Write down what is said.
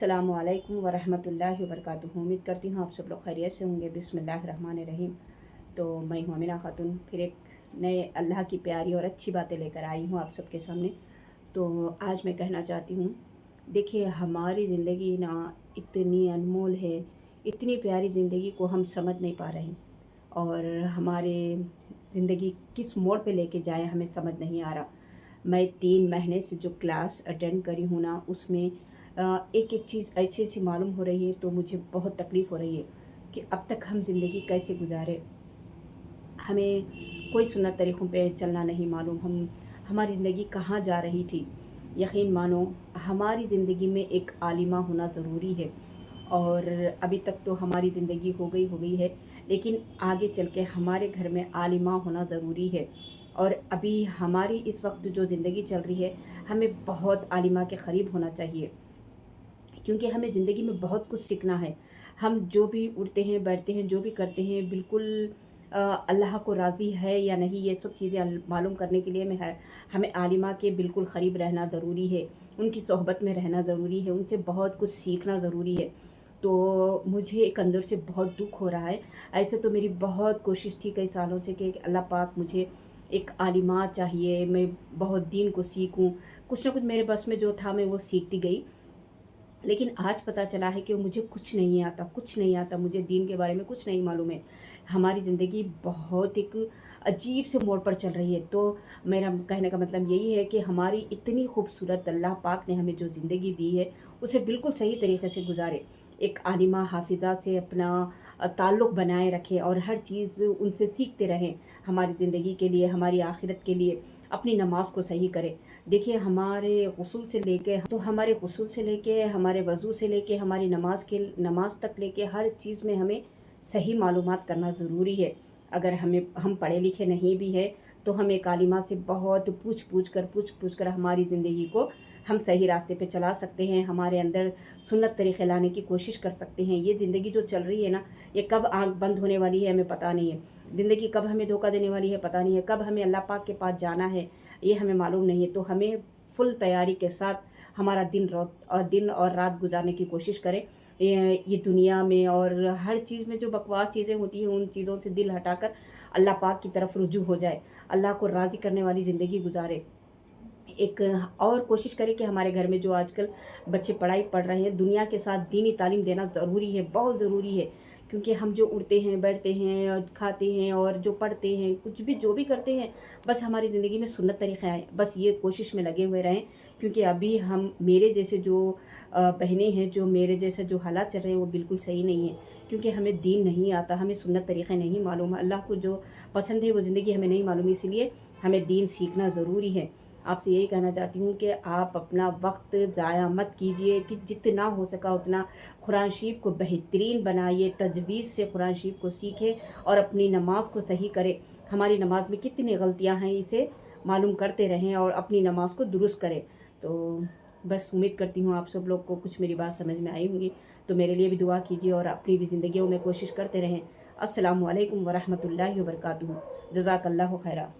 अस्सलामुअलैकुम वरहमतुल्लाहि वबरकातुहू। उम्मीद करती हूँ आप सब लोग खैरियत से होंगे। बिस्मिल्लाहिर्रहमानिर्रहीम। तो मैं हूँ अमीना खातून, फिर एक नए अल्लाह की प्यारी और अच्छी बातें लेकर आई हूँ आप सबके सामने। तो आज मैं कहना चाहती हूँ, देखिए हमारी ज़िंदगी ना इतनी अनमोल है, इतनी प्यारी ज़िंदगी को हम समझ नहीं पा रहे हैं, और हमारे ज़िंदगी किस मोड़ पे लेके जाए हमें समझ नहीं आ रहा। मैं 3 महीने से जो क्लास अटेंड करी हूँ ना, उसमें एक एक चीज़ ऐसी ऐसी मालूम हो रही है, तो मुझे बहुत तकलीफ़ हो रही है कि अब तक हम ज़िंदगी कैसे गुजारे। हमें कोई सुन्नत तरीक़ों पे चलना नहीं मालूम, हमारी ज़िंदगी कहाँ जा रही थी। यकीन मानो, हमारी ज़िंदगी में एक आलिमा होना ज़रूरी है, और अभी तक तो हमारी ज़िंदगी हो गई है, लेकिन आगे चल के हमारे घर में आलिमा होना ज़रूरी है। और अभी हमारी इस वक्त जो ज़िंदगी चल रही है, हमें बहुत आलिमा के क़रीब होना चाहिए, क्योंकि हमें ज़िंदगी में बहुत कुछ सीखना है। हम जो भी उठते हैं, बैठते हैं, जो भी करते हैं, बिल्कुल अल्लाह को राज़ी है या नहीं, ये सब चीज़ें मालूम करने के लिए हमें आलिमा के बिल्कुल क़रीब रहना ज़रूरी है, उनकी सोहबत में रहना ज़रूरी है, उनसे बहुत कुछ सीखना ज़रूरी है। तो मुझे एक अंदर से बहुत दुख हो रहा है। ऐसे तो मेरी बहुत कोशिश थी कई सालों से कि अल्लाह पाक मुझे एक आलिमा चाहिए, मैं बहुत दीन को सीखूं। कुछ ना कुछ मेरे बस में जो था मैं वो सीखती गई, लेकिन आज पता चला है कि मुझे कुछ नहीं आता, कुछ नहीं आता, मुझे दीन के बारे में कुछ नहीं मालूम है। हमारी ज़िंदगी बहुत एक अजीब से मोड़ पर चल रही है। तो मेरा कहने का मतलब यही है कि हमारी इतनी खूबसूरत अल्लाह पाक ने हमें जो ज़िंदगी दी है, उसे बिल्कुल सही तरीके से गुजारे। एक आलिमा हाफिज़ा से अपना ताल्लुक़ बनाए रखें और हर चीज़ उनसे सीखते रहें, हमारी ज़िंदगी के लिए, हमारी आखिरत के लिए। अपनी नमाज़ को सही करें। देखिए हमारे गुस्ल से लेके हमारे वज़ू से लेके हमारी नमाज़ तक लेके हर चीज़ में हमें सही मालूमात करना ज़रूरी है। अगर हम पढ़े लिखे नहीं भी हैं, तो हम एक आलिमा से बहुत पूछ कर हमारी ज़िंदगी को हम सही रास्ते पे चला सकते हैं, हमारे अंदर सुन्नत तरीक़े लाने की कोशिश कर सकते हैं। ये ज़िंदगी जो चल रही है ना, ये कब आँख बंद होने वाली है हमें पता नहीं है। ज़िंदगी कब हमें धोखा देने वाली है पता नहीं है, कब हमें अल्लाह पाक के पास जाना है ये हमें मालूम नहीं है। तो हमें फुल तैयारी के साथ हमारा दिन और रात गुजारने की कोशिश करें। ये दुनिया में और हर चीज़ में जो बकवास चीज़ें होती हैं, उन चीज़ों से दिल हटाकर अल्लाह पाक की तरफ रुजू हो जाए, अल्लाह को राज़ी करने वाली ज़िंदगी गुजारे। एक और कोशिश करें कि हमारे घर में जो आजकल बच्चे पढ़ाई पढ़ रहे हैं, दुनिया के साथ दीनी तालीम देना ज़रूरी है, बहुत ज़रूरी है। क्योंकि हम जो उठते हैं, बैठते हैं और खाते हैं और जो पढ़ते हैं, कुछ भी जो भी करते हैं, बस हमारी ज़िंदगी में सुन्नत तरीक़े आएँ, बस ये कोशिश में लगे हुए रहें। क्योंकि अभी हम मेरे जैसे जो बहनें हैं, जो मेरे जैसे जो हालात चल रहे हैं, वो बिल्कुल सही नहीं है। क्योंकि हमें दीन नहीं आता, हमें सुन्नत तरीक़े नहीं मालूम, अल्लाह को जो पसंद है वो ज़िंदगी हमें नहीं मालूम, इसलिए हमें दीन सीखना ज़रूरी है। आपसे यही कहना चाहती हूँ कि आप अपना वक्त ज़ाया मत कीजिए, कि जितना हो सका उतना कुरान शरीफ को बेहतरीन बनाइए, तजवीज़ से कुरान शरीफ को सीखें और अपनी नमाज को सही करें। हमारी नमाज में कितनी गलतियाँ हैं, इसे मालूम करते रहें और अपनी नमाज को दुरुस्त करें। तो बस उम्मीद करती हूँ आप सब लोग को कुछ मेरी बात समझ में आई होंगी। तो मेरे लिए भी दुआ कीजिए और अपनी भी ज़िंदगियों में कोशिश करते रहें। अस्सलामु अलैकुम वरहमतुल्लाहि वबरकातुहू। जज़ाकल्लाहु खैरा।